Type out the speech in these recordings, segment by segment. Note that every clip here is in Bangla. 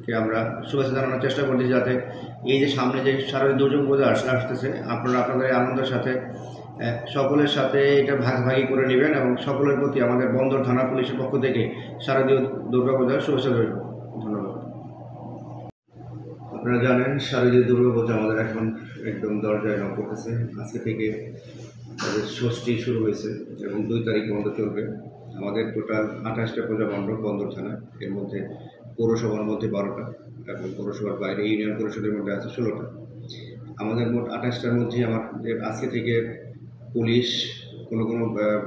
পুলিশকে আমরা শুভেচ্ছা জানানোর চেষ্টা করছি, যাতে এই যে সামনে যে শারদীয় দুর্যোগ পূজা আসতেছে, আপনারা আপনাদের আনন্দের সাথে সকলের সাথে এটা ভাগাভাগি করে নেবেন এবং সকলের প্রতি আমাদের বন্দর থানা পুলিশের পক্ষ থেকে শারদীয় দুর্গাপূজার শুভেচ্ছা রইল। ধন্যবাদ। আপনারা জানেন শারদীয় দুর্গাপূজা আমাদের এখন একদম দরজায় নক করতেছে। আজকে থেকে তাদের ষষ্ঠী শুরু হয়েছে এবং 2 তারিখ বন্ধ চলবে। আমাদের টোটাল 28টা পূজা মণ্ডপ বন্দর থানা, এর মধ্যে পৌরসভার মধ্যে 12টা এবং পৌরসভার বাইরে ইউনিয়ন পরিষদের মধ্যে আছে 16টা। আমাদের মোট 28টার মধ্যে আমাদের আজকে থেকে পুলিশ কোনো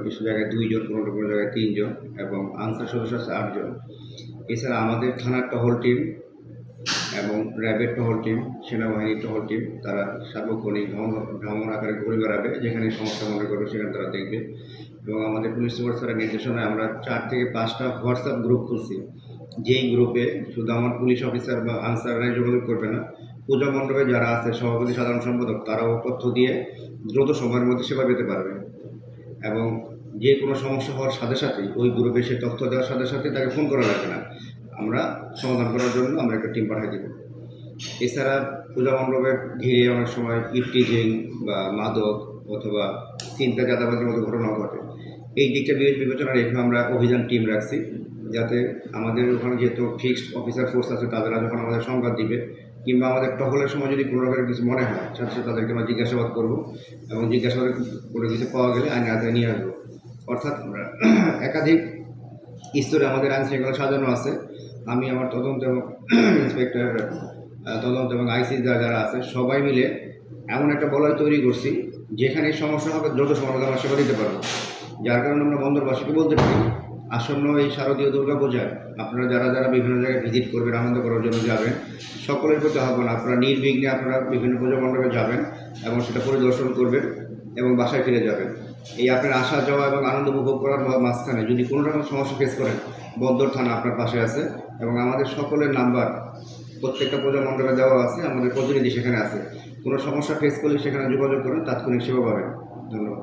কিছু জায়গায় 2 জন, কোনো জায়গায় 3 জন এবং আনসার সদস্য আছে 8 জন। এছাড়া আমাদের থানার টহল টিম এবং র্যাবের টহল টিম, সেনাবাহিনীর টহল টিম, তারা সার্বক্ষণিক ভ্রমণ আকারে ঘুরে বেড়াবে, যেখানে সমস্যা মনে করবে সেখানে তারা দেখবে। এবং আমাদের পুলিশ সুপার স্যারের নির্দেশনায় আমরা 4 থেকে 5টা হোয়াটসঅ্যাপ গ্রুপ খুলছি, যেই গ্রুপে শুধু আমার পুলিশ অফিসার বা আনসাররাই যোগাযোগ করবে না, পূজা মণ্ডপে যারা আছে সভাপতি, সাধারণ সম্পাদক, তারাও তথ্য দিয়ে দ্রুত সময়ের মধ্যে সেবা পেতে পারবে। এবং যে কোনো সমস্যা হওয়ার সাথে সাথেই ওই গ্রুপে সে তথ্য দেওয়ার সাথে সাথে তাকে ফোন করা লাগবে না, আমরা সমাধান করার জন্য আমরা একটা টিম পাঠিয়ে দেব। এছাড়া পূজা মণ্ডপে ঘিরে অনেক সময় ইফটিজিং বা মাদক অথবা চিন্তা চাঁদাবাজির মতো ঘটনা ঘটে। এই দিকটা বিবেচনা রেখে আমরা অভিযান টিম রাখছি, যাতে আমাদের ওখানে যেহেতু ফিক্সড অফিসার ফোর্স আছে, তারা যখন আমাদের সংবাদ দিবে কিংবা আমাদের টহলের সময় যদি কোনো রকমের কিছু মনে হয়, সাথে সাথে তাদেরকে আমরা জিজ্ঞাসাবাদ করবো এবং জিজ্ঞাসাবাদ করে কিছু পাওয়া গেলে আইনের আওতায় নিয়ে আসবো। অর্থাৎ আমরা একাধিক স্তরে আমাদের আইন শৃঙ্খলা সাজানো আছে। আমি আমার তদন্ত এবং ইন্সপেক্টর তদন্ত এবং আইসি যারা আছে সবাই মিলে এমন একটা বলয় তৈরি করছি, যেখানে সমস্যা হবে দ্রুত সমাধান আমরা সেবা দিতে পারবো। যার কারণে আমরা বন্দরবাসীকে বলতে পারি, আসন্ন এই শারদীয় দুর্গাপূজায় আপনারা যারা বিভিন্ন জায়গায় ভিজিট করবেন, আনন্দ করার জন্য যাবেন, সকলের প্রতি আহ্বান, আপনারা নির্বিঘ্নে আপনারা বিভিন্ন পূজা মণ্ডপে যাবেন এবং সেটা পরিদর্শন করবেন এবং বাসায় ফিরে যাবেন। এই আপনার আসা যাওয়া এবং আনন্দ উপভোগ করার মাঝখানে যদি কোনো রকম সমস্যা ফেস করেন, বন্দর থানা আপনার পাশে আছে এবং আমাদের সকলের নাম্বার প্রত্যেকটা পূজা মণ্ডপে দেওয়া আছে, আমাদের প্রতিনিধি সেখানে আছে। কোনো সমস্যা ফেস করলে সেখানে যোগাযোগ করেন, তাৎক্ষণিক সেবা পাবেন। ধন্যবাদ।